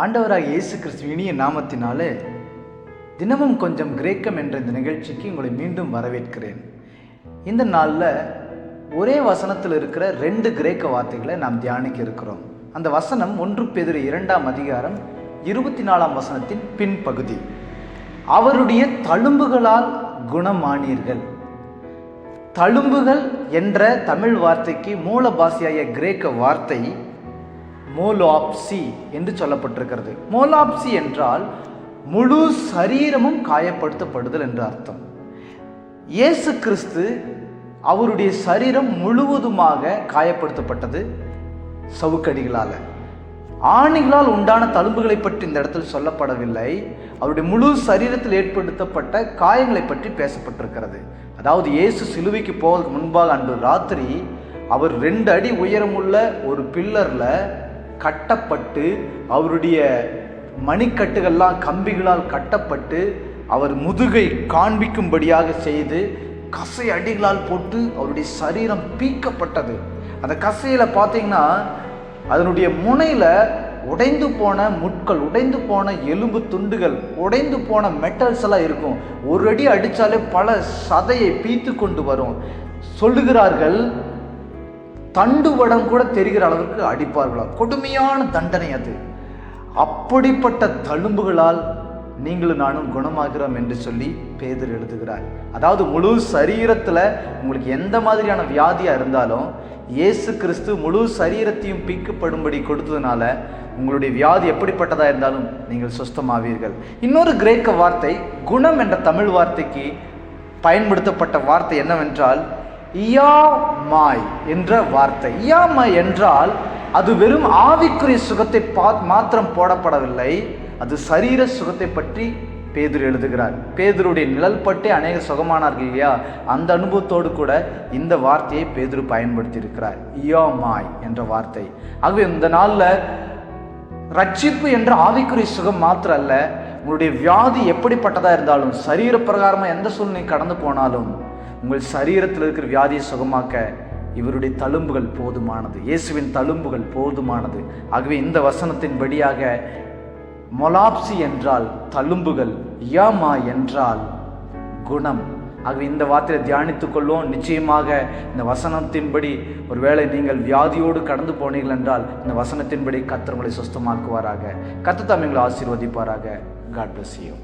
ஆண்டவராக இயேசு கிறிஸ்து இனிய நாமத்தினாலே தினமும் கொஞ்சம் கிரேக்கம் என்ற இந்த நிகழ்ச்சிக்கு உங்களை மீண்டும் வரவேற்கிறேன். இந்த நாளில் ஒரே வசனத்தில் இருக்கிற 2 கிரேக்க வார்த்தைகளை நாம் தியானிக்க இருக்கிறோம். அந்த வசனம் 1 பேதுரு 2ஆம் அதிகாரம் 24ஆம் வசனத்தின் பின்பகுதி. அவருடைய தழும்புகளால் குணமானீர்கள். தழும்புகள் என்ற தமிழ் வார்த்தைக்கு மூல பாஷையாய கிரேக்க வார்த்தை மோலாப்சி என்று சொல்லப்பட்டிருக்கிறது. மோலாப்சி என்றால் முழு சரீரமும் காயப்படுத்தப்படுதல் என்று அர்த்தம். இயேசு கிறிஸ்து அவருடைய சரீரம் முழுவதுமாக காயப்படுத்தப்பட்டது சவுக்கடிகளால். ஆணிகளால் உண்டான தழும்புகளை பற்றி இந்த இடத்தில் சொல்லப்படவில்லை. அவருடைய முழு சரீரத்தில் ஏற்படுத்தப்பட்ட காயங்களை பற்றி பேசப்பட்டிருக்கிறது. அதாவது இயேசு சிலுவைக்கு போவதற்கு முன்பாக அன்று ராத்திரி அவர் 2 அடி உயரமுள்ள ஒரு பில்லரில் கட்டப்பட்டு, அவருடைய மணிக்கட்டுகள்லாம் கம்பிகளால் கட்டப்பட்டு, அவர் முதுகை காண்பிக்கும்படியாக செய்து கசை அடிகளால் போட்டு அவருடைய சரீரம் பீக்கப்பட்டது. அந்த கசையில் பார்த்தீங்கன்னா அதனுடைய முனையில் உடைந்து போன முட்கள், உடைந்து போன எலும்பு துண்டுகள், உடைந்து போன மெட்டல்ஸ் எல்லாம் இருக்கும். ஒரு அடி அடித்தாலே பல சதையை பீத்து கொண்டு வரும். சொல்லுகிறார்கள், தண்டுவடம் கூட தெரிகிற அளவுக்கு அடிப்பார்களாம். கொடுமையான தண்டனை அது. அப்படிப்பட்ட தழும்புகளால் நீங்களும் நானும் குணமாகிறோம் என்று சொல்லி பேதுரு எழுதுகிறார். அதாவது முழு சரீரத்தில் உங்களுக்கு எந்த மாதிரியான வியாதியாக இருந்தாலும் இயேசு கிறிஸ்து முழு சரீரத்தையும் பீக்கப்படும்படி கொடுத்ததுனால உங்களுடைய வியாதி எப்படிப்பட்டதாக இருந்தாலும் நீங்கள் சுஸ்தமாவீர்கள். இன்னொரு கிரேக்க வார்த்தை குணம் என்ற தமிழ் வார்த்தைக்கு பயன்படுத்தப்பட்ட வார்த்தை என்னவென்றால் இயாமாய் என்ற வார்த்தை. இயாமாய் என்றால் அது வெறும் ஆவிக்குரிய சுகத்தை மாத்திரம் போடப்படவில்லை, அது சரீர சுகத்தை பற்றி பேதுரு எழுதுகிறார். பேதுருடைய நிழல் பட்டே அநேக சுகமானார்கள் இல்லையா, அந்த அனுபவத்தோடு கூட இந்த வார்த்தையை பேதுரு பயன்படுத்தி இருக்கிறார், இயாமாய் என்ற வார்த்தை. ஆகவே இந்த நாளில் ரட்சிப்பு என்ற ஆவிக்குரிய சுகம் மாத்திரம் அல்ல, உங்களுடைய வியாதி எப்படிப்பட்டதாக இருந்தாலும், சரீர பிரகாரமாக எந்த சூழ்நிலை கடந்து போனாலும் உங்கள் சரீரத்தில் இருக்கிற வியாதியை சுகமாக்க இவருடைய தழும்புகள் போதுமானது. இயேசுவின் தழும்புகள் போதுமானது. ஆகவே இந்த வசனத்தின் படியாக மொலாப்சி என்றால் தழும்புகள், இயாமா என்றால் குணம். ஆகவே இந்த வார்த்தையை தியானித்துக் கொள்வோம். நிச்சயமாக இந்த வசனத்தின்படி ஒருவேளை நீங்கள் வியாதியோடு கடந்து போனீர்கள் என்றால் இந்த வசனத்தின்படி கர்த்தர் உங்களை சுஸ்தமாக்குவாராக. கர்த்தர் தாமே உங்களை ஆசீர்வதிப்பாராக. God bless you.